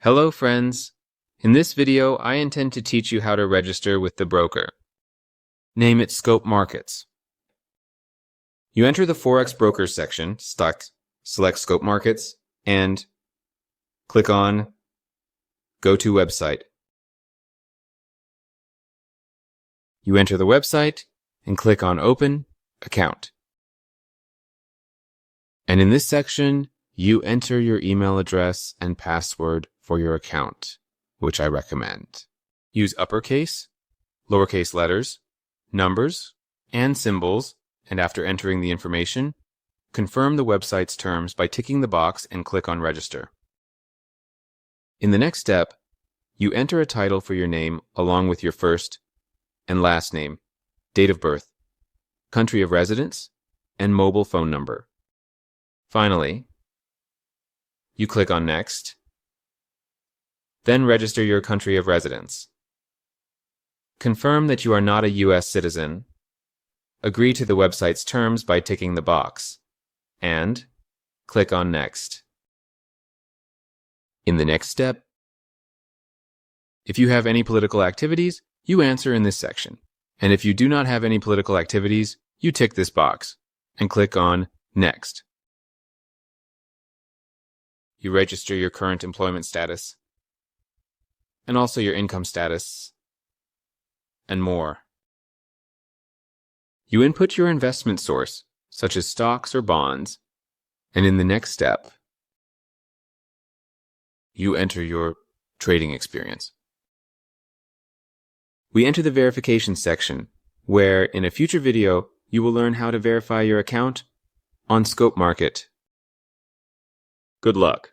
Hello friends! In this video, I intend to teach you how to register with the broker. Name it Scope Markets. You enter the Forex Brokers section, select Scope Markets, and click on Go to Website. You enter the website and click on Open Account. And in this section, you enter your email address and password for your account, which I recommend. Use uppercase, lowercase letters, numbers, and symbols, and after entering the information, confirm the website's terms by ticking the box and click on Register. In the next step, you enter a title for your name along with your first and last name, date of birth, country of residence, and mobile phone number. Finally, you click on Next, then register your country of residence. Confirm that you are not a U.S. citizen, agree to the website's terms by ticking the box, and click on Next. In the next step, if you have any political activities, you answer in this section. And if you do not have any political activities, you tick this box and click on Next. You register your current employment status, and also your income status, and more. You input your investment source, such as stocks or bonds, and in the next step, you enter your trading experience. We enter the verification section, where in a future video, you will learn how to verify your account on Scope Market. Good luck.